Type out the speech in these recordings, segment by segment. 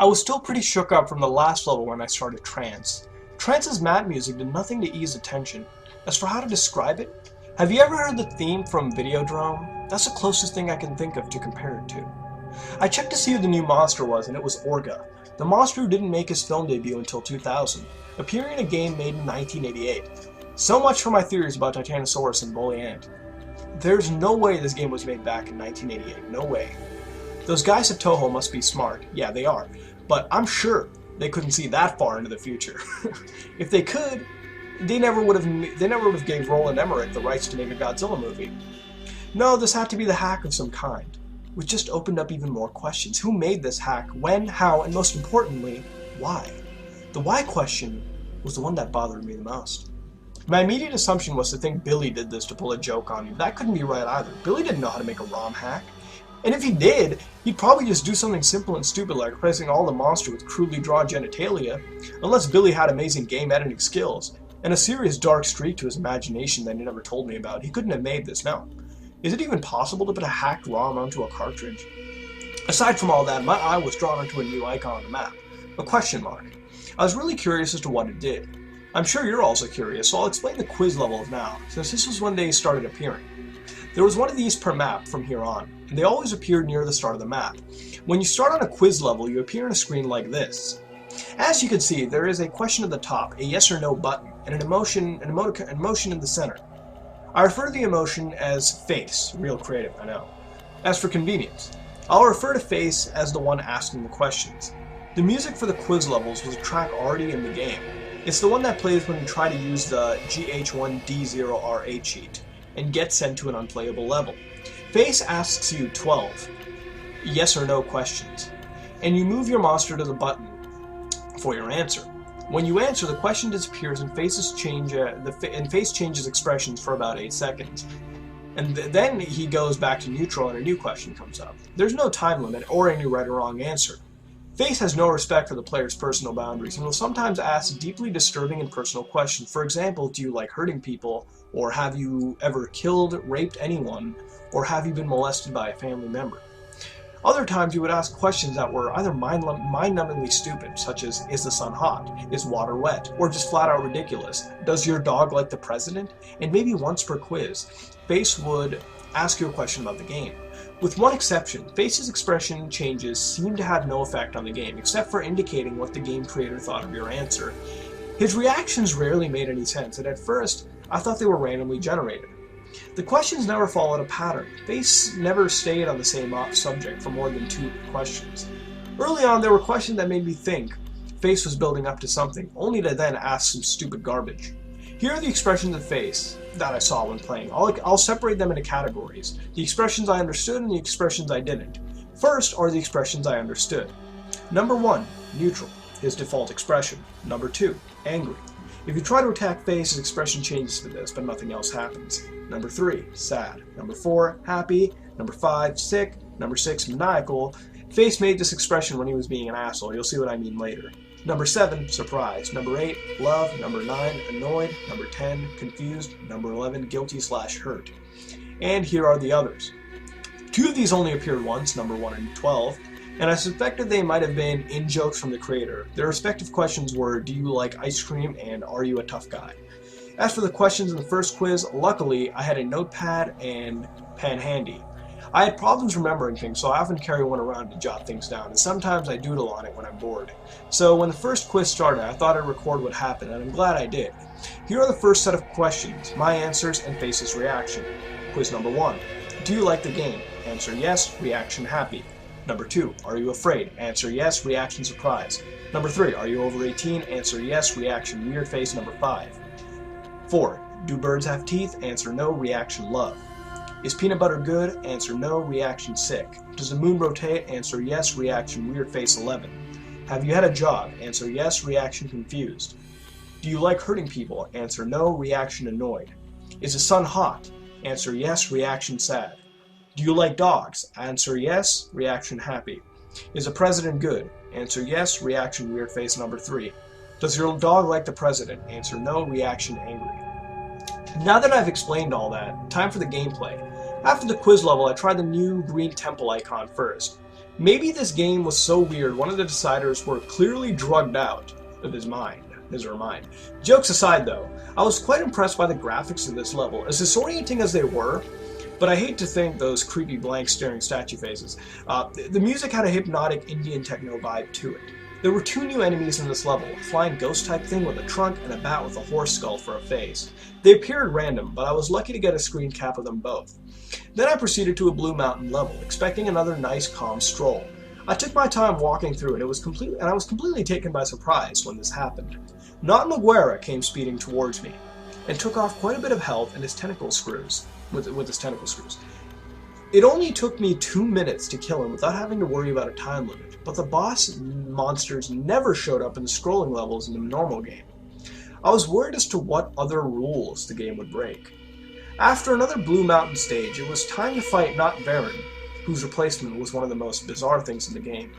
I was still pretty shook up from the last level when I started Trance. Trance's map music did nothing to ease the tension. As for how to describe it, have you ever heard the theme from Videodrome? That's the closest thing I can think of to compare it to. I checked to see who the new monster was, and it was Orga, the monster who didn't make his film debut until 2000, appearing in a game made in 1988. So much for my theories about Titanosaurus and Bully Ant. There's no way this game was made back in 1988, no way. Those guys at Toho must be smart, yeah they are, but I'm sure they couldn't see that far into the future. If they could, they never would have gave Roland Emmerich the rights to make a Godzilla movie. No, this had to be the hack of some kind, which just opened up even more questions. Who made this hack? When? How? And most importantly, why? The why question was the one that bothered me the most. My immediate assumption was to think Billy did this to pull a joke on me, but that couldn't be right either. Billy didn't know how to make a ROM hack. And if he did, he'd probably just do something simple and stupid like replacing all the monster with crudely drawn genitalia, unless Billy had amazing game editing skills, and a serious dark streak to his imagination that he never told me about. He couldn't have made this, no. Is it even possible to put a hacked ROM onto a cartridge? Aside from all that, my eye was drawn onto a new icon on the map, a question mark. I was really curious as to what it did. I'm sure you're also curious, so I'll explain the quiz levels now, since this was when they started appearing. There was one of these per map from here on, and they always appeared near the start of the map. When you start on a quiz level, you appear on a screen like this. As you can see, there is a question at the top, a yes or no button, and an emotion in the center. I refer to the emotion as face, real creative, I know. As for convenience, I'll refer to face as the one asking the questions. The music for the quiz levels was a track already in the game. It's the one that plays when you try to use the GH1D0RA cheat and get sent to an unplayable level. Face asks you 12 yes or no questions, and you move your monster to the button for your answer. When you answer, the question disappears and Face changes expressions for about 8 seconds. And then he goes back to neutral and a new question comes up. There's no time limit or any right or wrong answer. Face has no respect for the player's personal boundaries and will sometimes ask deeply disturbing and personal questions. For example, do you like hurting people? Or have you ever killed, raped anyone? Or have you been molested by a family member? Other times you would ask questions that were either mind-numbingly stupid, such as, is the sun hot? Is water wet? Or just flat out ridiculous. Does your dog like the president? And maybe once per quiz, Face would ask you a question about the game. With one exception, Face's expression changes seem to have no effect on the game, except for indicating what the game creator thought of your answer. His reactions rarely made any sense, and at first, I thought they were randomly generated. The questions never followed a pattern. Face never stayed on the same subject for more than 2 questions. Early on, there were questions that made me think Face was building up to something, only to then ask some stupid garbage. Here are the expressions of Face that I saw when playing. I'll separate them into categories. The expressions I understood and the expressions I didn't. First are the expressions I understood. Number 1, neutral, his default expression. Number 2, angry. If you try to attack Face, his expression changes to this, but nothing else happens. Number 3, sad. Number 4, happy. Number 5, sick. Number 6, maniacal. Face made this expression when he was being an asshole. You'll see what I mean later. Number 7, surprised. Number 8, love. Number 9, annoyed. Number 10, confused. Number 11, guilty/hurt. And here are the others. 2 of these only appeared once, number 1 and 12, and I suspected they might have been in-jokes from the creator. Their respective questions were, do you like ice cream, and are you a tough guy? As for the questions in the first quiz, luckily I had a notepad and pen handy. I had problems remembering things, so I often carry one around to jot things down, and sometimes I doodle on it when I'm bored. So when the first quiz started, I thought I'd record what happened, and I'm glad I did. Here are the first set of questions, my answers, and Face's reaction. Quiz number 1. Do you like the game? Answer yes, reaction happy. Number 2. Are you afraid? Answer yes, reaction surprise. Number 3. Are you over 18? Answer yes, reaction weird face. Number 5. 4. Do birds have teeth? Answer no, reaction love. Is peanut butter good? Answer no, reaction sick. Does the moon rotate? Answer yes, reaction weird face 11. Have you had a job? Answer yes, reaction confused. Do you like hurting people? Answer no, reaction annoyed. Is the sun hot? Answer yes, reaction sad. Do you like dogs? Answer yes, reaction happy. Is the president good? Answer yes, reaction weird face number 3. Does your dog like the president? Answer no, reaction angry. Now that I've explained all that, time for the gameplay. After the quiz level, I tried the new green temple icon first. Maybe this game was so weird one of the deciders were clearly drugged out of his or her mind. Jokes aside though, I was quite impressed by the graphics of this level, as disorienting as they were, but I hate to think those creepy blank staring statue faces. The music had a hypnotic Indian techno vibe to it. There were 2 new enemies in this level, a flying ghost type thing with a trunk and a bat with a horse skull for a face. They appeared random, but I was lucky to get a screen cap of them both. Then I proceeded to a Blue Mountain level, expecting another nice calm stroll. I took my time walking through and I was completely taken by surprise when this happened. Not Maguire came speeding towards me, and took off quite a bit of health and his tentacle screws, with his tentacle screws. It only took me 2 minutes to kill him without having to worry about a time limit, but the boss monsters never showed up in the scrolling levels in the normal game. I was worried as to what other rules the game would break. After another Blue Mountain stage, it was time to fight not Baron, whose replacement was one of the most bizarre things in the game.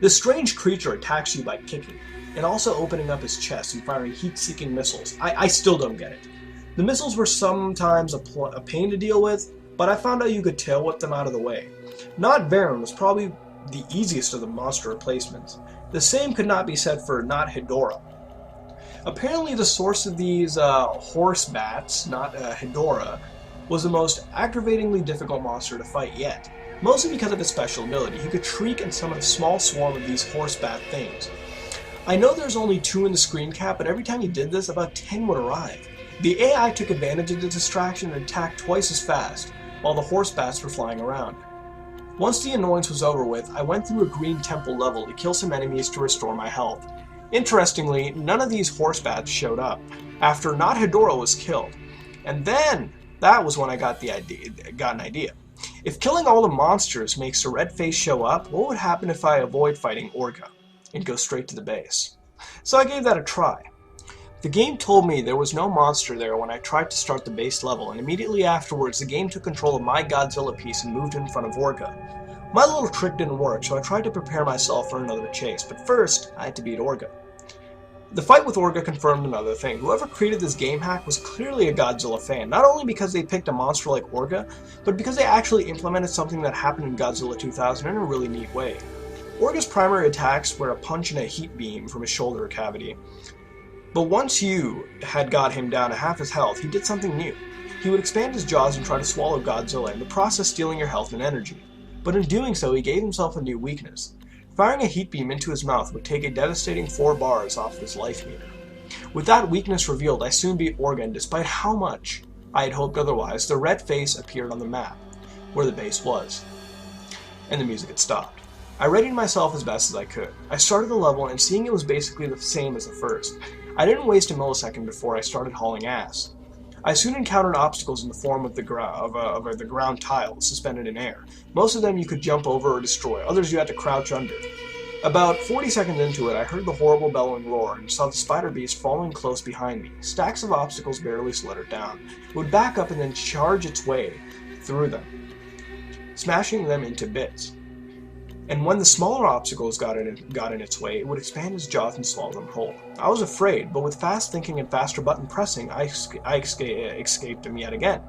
This strange creature attacks you by kicking, and also opening up his chest and firing heat-seeking missiles. I still don't get it. The missiles were sometimes a pain to deal with, but I found out you could tail whip them out of the way. Not Baron was probably the easiest of the monster replacements. The same could not be said for Not Hedorah. Apparently the source of these horse bats, not Hedorah, was the most aggravatingly difficult monster to fight yet, mostly because of his special ability. He could shriek and summon a small swarm of these horse bat things. I know there's only 2 in the screen cap, but every time he did this, about 10 would arrive. The AI took advantage of the distraction and attacked twice as fast, while the horse bats were flying around. Once the annoyance was over with, I went through a green temple level to kill some enemies to restore my health. Interestingly, none of these horse bats showed up after Not Hedorah was killed, and then that was when I got an idea. If killing all the monsters makes the red face show up, what would happen if I avoid fighting Orga and go straight to the base? So I gave that a try. The game told me there was no monster there when I tried to start the base level, and immediately afterwards the game took control of my Godzilla piece and moved in front of Orga. My little trick didn't work, so I tried to prepare myself for another chase, but first I had to beat Orga. The fight with Orga confirmed another thing. Whoever created this game hack was clearly a Godzilla fan, not only because they picked a monster like Orga, but because they actually implemented something that happened in Godzilla 2000 in a really neat way. Orga's primary attacks were a punch and a heat beam from his shoulder cavity. But once you had got him down to half his health, he did something new. He would expand his jaws and try to swallow Godzilla, in the process stealing your health and energy. But in doing so, he gave himself a new weakness. Firing a heat beam into his mouth would take a devastating 4 bars off his life meter. With that weakness revealed, I soon beat Orga, and despite how much I had hoped otherwise, the red face appeared on the map, where the base was. And the music had stopped. I readied myself as best as I could. I started the level, and seeing it was basically the same as the first, I didn't waste a millisecond before I started hauling ass. I soon encountered obstacles in the form of the ground tiles suspended in air. Most of them you could jump over or destroy, others you had to crouch under. About 40 seconds into it, I heard the horrible bellowing roar and saw the spider beast following close behind me. Stacks of obstacles barely slowed it down. It would back up and then charge its way through them, smashing them into bits. And when the smaller obstacles got in its way, it would expand its jaws and swallow them whole. I was afraid, but with fast thinking and faster button pressing, I escaped them yet again.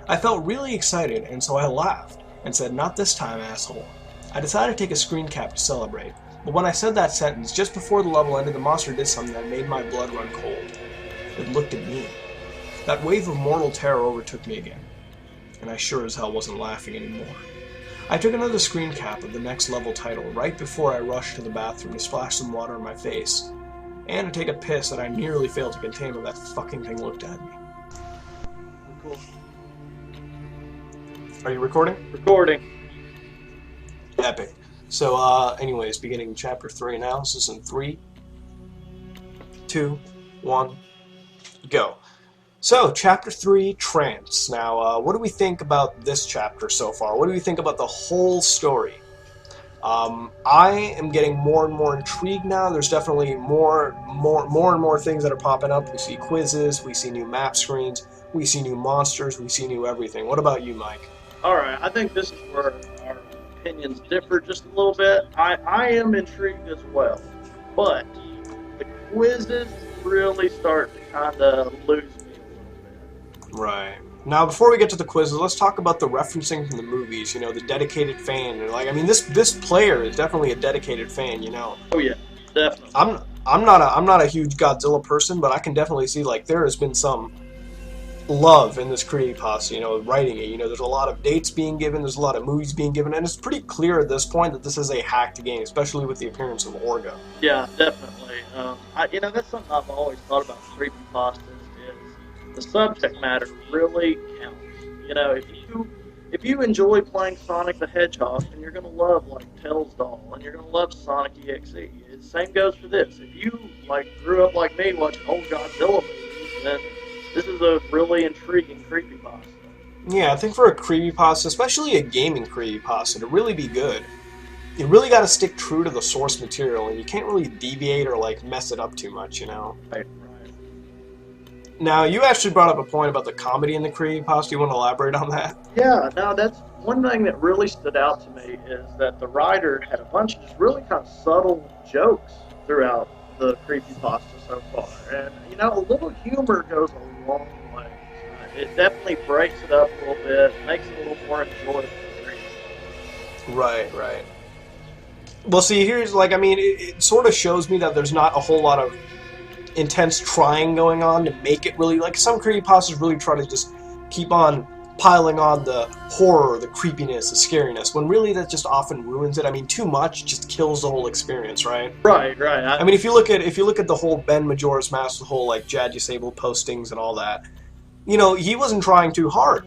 I felt really excited, and so I laughed and said, "Not this time, asshole." I decided to take a screen cap to celebrate, but when I said that sentence, just before the level ended, the monster did something that made my blood run cold. It looked at me. That wave of mortal terror overtook me again, and I sure as hell wasn't laughing anymore. I took another screen cap of the next level title right before I rushed to the bathroom to splash some water in my face, and to take a piss that I nearly failed to contain when that fucking thing looked at me. Cool. Are you recording? Recording. Epic. So, anyways, beginning chapter 3 now. This is in 3, 2, 1, go. So, Chapter 3, Trance. Now, what do we think about this chapter so far? What do we think about the whole story? I am getting more and more intrigued now. There's definitely more and more things that are popping up. We see quizzes, we see new map screens, we see new monsters, we see new everything. What about you, Mike? Alright, I think this is where our opinions differ just a little bit. I am intrigued as well, but the quizzes really start to kind of lose me. Right. Now, before we get to the quizzes, let's talk about the referencing from the movies. You know, the dedicated fan. And, like, I mean, this player is definitely a dedicated fan. You know, Oh yeah, definitely. I'm not a huge Godzilla person, but I can definitely see like there has been some love in this creepypasta. You know, writing it. You know, there's a lot of dates being given. There's a lot of movies being given, and it's pretty clear at this point that this is a hacked game, especially with the appearance of Orga. Yeah, definitely. That's something I've always thought about creepypastas is the subject matter really counts. You know, if you enjoy playing Sonic the Hedgehog, then you're gonna love like Tails Doll, and you're gonna love Sonic EXE. The same goes for this. If you like grew up like me watching old Godzilla movies, then this is a really intriguing creepypasta. Yeah, I think for a creepypasta, especially a gaming creepypasta, to really be good, you really got to stick true to the source material, and you can't really deviate or like mess it up too much, you know. Right. Now, you actually brought up a point about the comedy in the creepypasta. You want to elaborate on that? Yeah, no, that's one thing that really stood out to me is that the writer had a bunch of just really kind of subtle jokes throughout the creepypasta so far. And, a little humor goes a long way. It definitely breaks it up a little bit, makes it a little more enjoyable to read. Right. Well, see, here's like, I mean, it sort of shows me that there's not a whole lot of intense trying going on to make it really, like, some creepypastas really try to just keep on piling on the horror, the creepiness, the scariness, when really that just often ruins it. I mean, too much just kills the whole experience, right? Right. I mean, if you look at the whole Ben Majora's Mask, the whole like Jad Usable postings and all that, he wasn't trying too hard.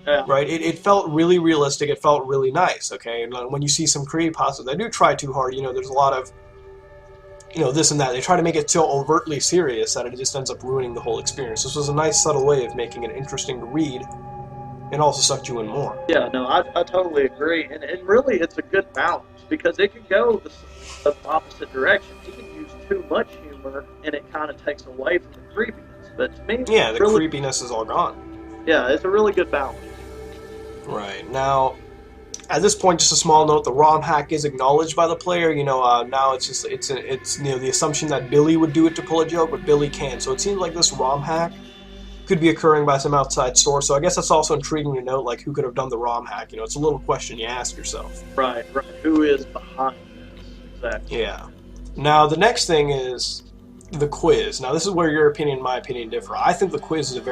Yeah. Right? It felt really realistic. It felt really nice. Okay, and when you see some creepypastas that do try too hard, there's a lot of this and that. They try to make it so overtly serious that it just ends up ruining the whole experience. This was a nice, subtle way of making it interesting to read, and also sucked you in more. Yeah, no, I totally agree. And really, it's a good balance because it could go the opposite direction. You can use too much humor, and it kind of takes away from the creepiness. But to me, yeah, the creepiness is all gone. Yeah, it's a really good balance. Right. Now, at this point, just a small note: the ROM hack is acknowledged by the player. Now it's the assumption that Billy would do it to pull a joke, but Billy can't. So it seems like this ROM hack could be occurring by some outside source. So I guess that's also intriguing to note, like, who could have done the ROM hack. It's a little question you ask yourself. Right. Who is behind this? Exactly. Yeah. Now, the next thing is the quiz. Now, this is where your opinion and my opinion differ. I think the quiz is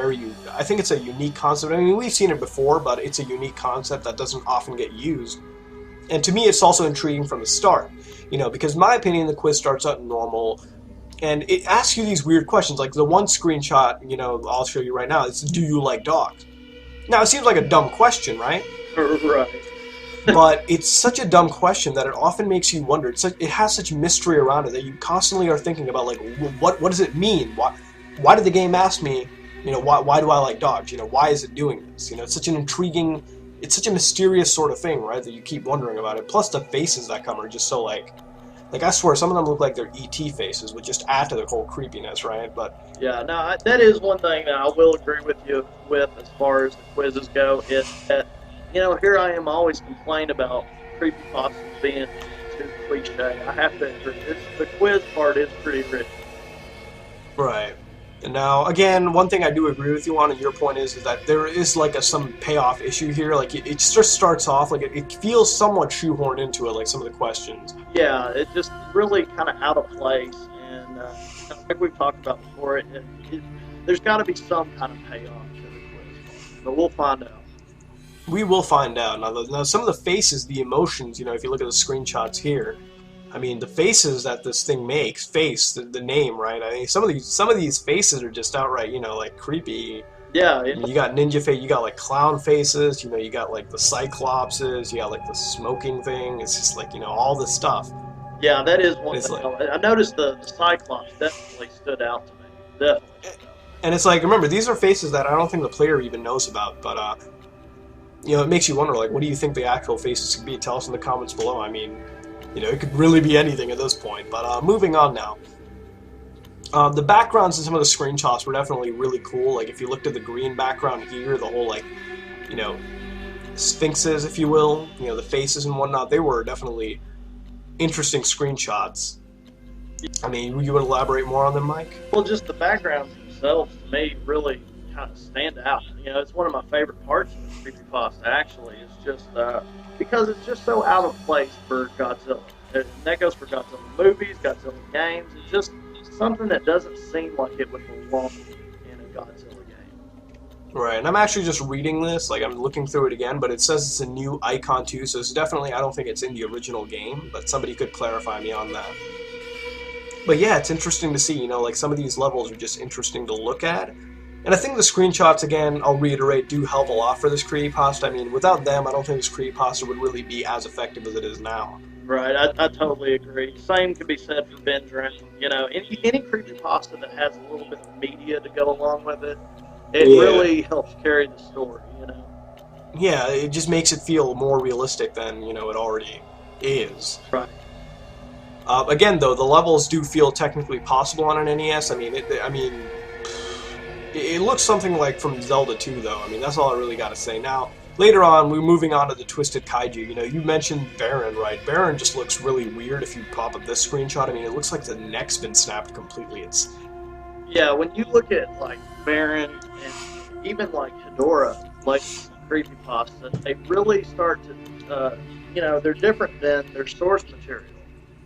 I think it's a unique concept. I mean, we've seen it before, but it's a unique concept that doesn't often get used. And to me, it's also intriguing from the start. Because in my opinion, the quiz starts out normal, and it asks you these weird questions. Like the one screenshot, I'll show you right now, is, do you like dogs? Now, it seems like a dumb question, right? Right. But it's such a dumb question that it often makes you wonder. It has such mystery around it that you constantly are thinking about, like, what does it mean? Why did the game ask me, why do I like dogs? Why is it doing this? It's such an intriguing, it's such a mysterious sort of thing, right, that you keep wondering about it. Plus the faces that come are just so, like I swear, some of them look like they're E.T. faces, which just add to the whole creepiness, right? But yeah, no, that is one thing that I will agree with you with as far as the quizzes go, is that, here I am always complaining about creepypastas being too cliche. I have to agree. The quiz part is pretty rich. Right. And now, again, one thing I do agree with you on, and your point is that there is like some payoff issue here. Like it just starts off like it feels somewhat shoehorned into it, like some of the questions. Yeah, it just really kind of out of place, and like we've talked about before, there's got to be some kind of payoff to the quiz, but we'll find out. We will find out. Now, some of the faces, the emotions, if you look at the screenshots here, I mean, the faces that this thing makes, the name, right? I mean, some of these faces are just outright, like creepy. Yeah. You got ninja face, you got like clown faces, you got like the cyclopses, you got like the smoking thing. It's just like, all this stuff. Yeah, that is one thing. Like, I noticed the cyclops definitely stood out to me. Definitely. And it's like, remember, these are faces that I don't think the player even knows about, but it makes you wonder, like, what do you think the actual faces could be? Tell us in the comments below. I mean, it could really be anything at this point. But moving on now. The backgrounds in some of the screenshots were definitely really cool. Like, if you looked at the green background here, the whole, like, sphinxes, if you will, the faces and whatnot, they were definitely interesting screenshots. I mean, you would elaborate more on them, Mike? Well, just the backgrounds themselves, to me, really kind of stand out. You know, it's one of my favorite parts of the creepypasta. Actually, it's just because it's just so out of place for Godzilla. And that goes for Godzilla movies, Godzilla games. It's just something that doesn't seem like it would belong in a Godzilla game. Right, and I'm actually just reading this, like I'm looking through it again, but it says it's a new icon too, so it's definitely, I don't think it's in the original game, but somebody could clarify me on that. But yeah, it's interesting to see, you know, like some of these levels are just interesting to look at. And I think the screenshots, again, I'll reiterate, do help a lot for this creepypasta. I mean, without them, I don't think this creepypasta would really be as effective as it is now. Right, I totally agree. Same could be said for Ben Drown. You know, any creepypasta that has a little bit of media to go along with it, it really helps carry the story, you know? Yeah, it just makes it feel more realistic than, you know, it already is. Right. Again, though, the levels do feel technically possible on an NES. I mean, it looks something like from Zelda 2, though. I mean, that's all I really got to say. Now, later on, we're moving on to the Twisted Kaiju. You know, you mentioned Baron, right? Baron just looks really weird if you pop up this screenshot. I mean, it looks like the neck's been snapped completely. Yeah, when you look at, like, Baron and even, like, Hedorah, like creepypasta, they really start to, you know, they're different than their source material.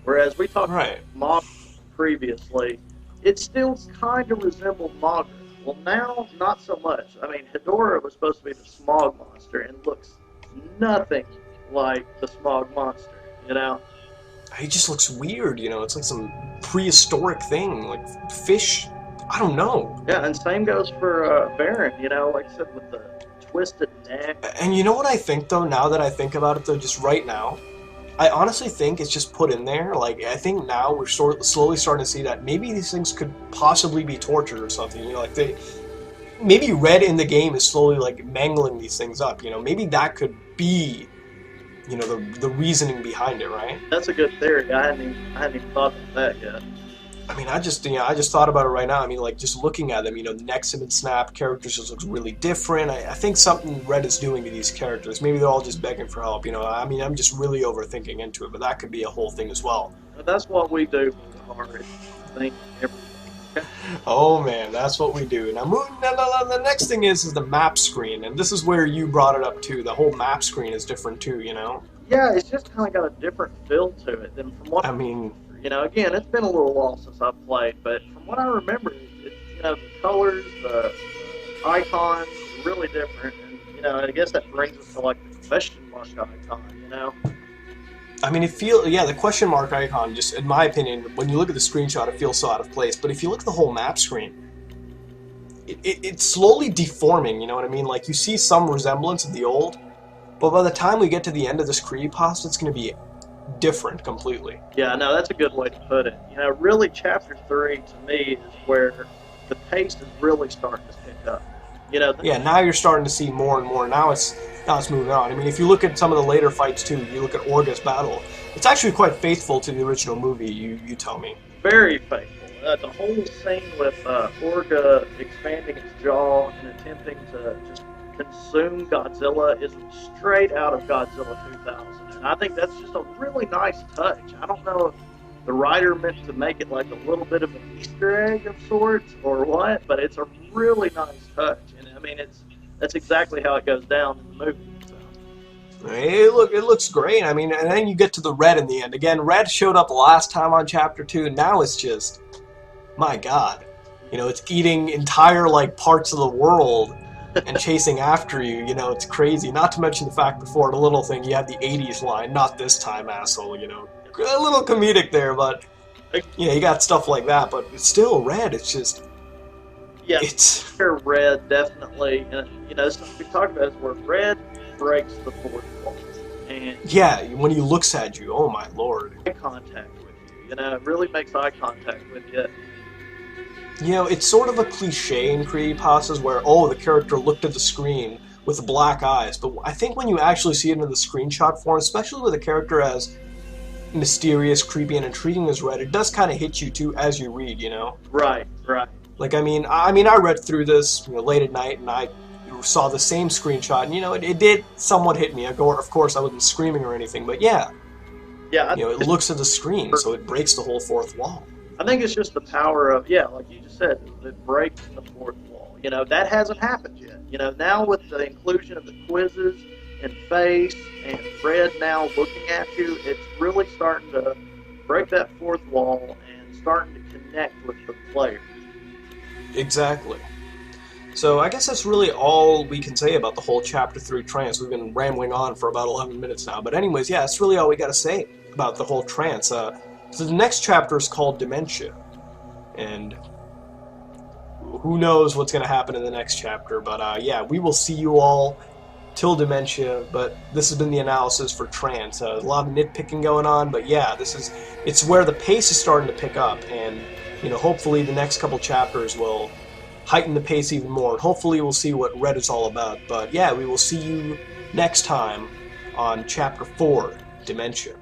Whereas we talked about Mogra previously, it still kind of resembled Mogra. Well, now, not so much. I mean, Hedorah was supposed to be the smog monster and looks nothing like the smog monster, you know? He just looks weird, you know? It's like some prehistoric thing, like fish. I don't know. Yeah, and same goes for Baron, you know, like I said, with the twisted neck. And you know what I think, though, now that I think about it, though, just right now? I honestly think it's just put in there. Like, I think now we're slowly starting to see that maybe these things could possibly be tortured or something. You know, like maybe Red in the game is slowly like mangling these things up. You know, maybe that could be, you know, the reasoning behind it, right? That's a good theory. I hadn't even thought of that yet. I mean, I just thought about it right now. I mean, like, just looking at them, you know, necks have been snapped, characters just looks really different. I think something Red is doing to these characters. Maybe they're all just begging for help, you know. I mean, I'm just really overthinking into it, but that could be a whole thing as well. But that's what we do for the horror. Think everything. Oh, man, that's what we do. Now, the next thing is the map screen, and this is where you brought it up, too. The whole map screen is different, too, you know? Yeah, it's just kind of got a different feel to it than from what... I mean... You know, again, it's been a little while since I've played, but from what I remember, you know, the colors, the icons, are really different. And, you know, I guess that brings us to, like, the question mark icon, you know? I mean, the question mark icon, just in my opinion, when you look at the screenshot, it feels so out of place. But if you look at the whole map screen, it's slowly deforming, you know what I mean? Like, you see some resemblance of the old, but by the time we get to the end of this creepypasta, it's going to be different completely. Yeah, no, that's a good way to put it. You know, really, Chapter 3, to me, is where the pace is really starting to pick up. You know, yeah, now you're starting to see more and more. Now it's moving on. I mean, if you look at some of the later fights, too, you look at Orga's battle, it's actually quite faithful to the original movie, you tell me. Very faithful. The whole scene with Orga expanding its jaw and attempting to just consume Godzilla is straight out of Godzilla 2000. And I think that's just a really nice touch. I don't know if the writer meant to make it like a little bit of an Easter egg of sorts or what, but it's a really nice touch. And I mean, that's exactly how it goes down in the movie. So. It looks great. I mean, and then you get to the Red in the end. Again, Red showed up last time on Chapter 2, and now it's just, my God. You know, it's eating entire, like, parts of the world and chasing after you, you know, it's crazy. Not to mention the fact before, the little thing, you have the 80s line, not this time, asshole, you know. A little comedic there, but, you know, you got stuff like that, but it's still Red, it's just... Yeah, it's... Red, definitely, and, you know, something we talked about is where Red breaks the fourth wall. And yeah, when he looks at you, oh my lord. Eye contact with you, you know, it really makes eye contact with you. You know, it's sort of a cliche in creepypastas where, oh, the character looked at the screen with black eyes, but I think when you actually see it in the screenshot form, especially with a character as mysterious, creepy, and intriguing as Red, it does kind of hit you, too, as you read, you know? Right, right. Like, I mean, I read through this, you know, late at night, and I saw the same screenshot, and, you know, it did somewhat hit me. Of course, I wasn't screaming or anything, but yeah. Yeah. You know, it looks at the screen, so it breaks the whole fourth wall. I think it's just the power of, yeah, like you just said, it breaks the fourth wall. That hasn't happened yet. Now with the inclusion of the quizzes and face and Fred now looking at you, it's really starting to break that fourth wall and starting to connect with the player. Exactly. So I guess that's really all we can say about the whole Chapter 3 trance. We've been rambling on for about 11 minutes now. But anyways, yeah, that's really all we got to say about the whole trance. So the next chapter is called Dementia. And who knows what's going to happen in the next chapter. But yeah, we will see you all till Dementia. But this has been the analysis for trance. A lot of nitpicking going on. But yeah, it's where the pace is starting to pick up. And, hopefully the next couple chapters will heighten the pace even more, and hopefully we'll see what Red is all about. But yeah, we will see you next time on Chapter 4, Dementia.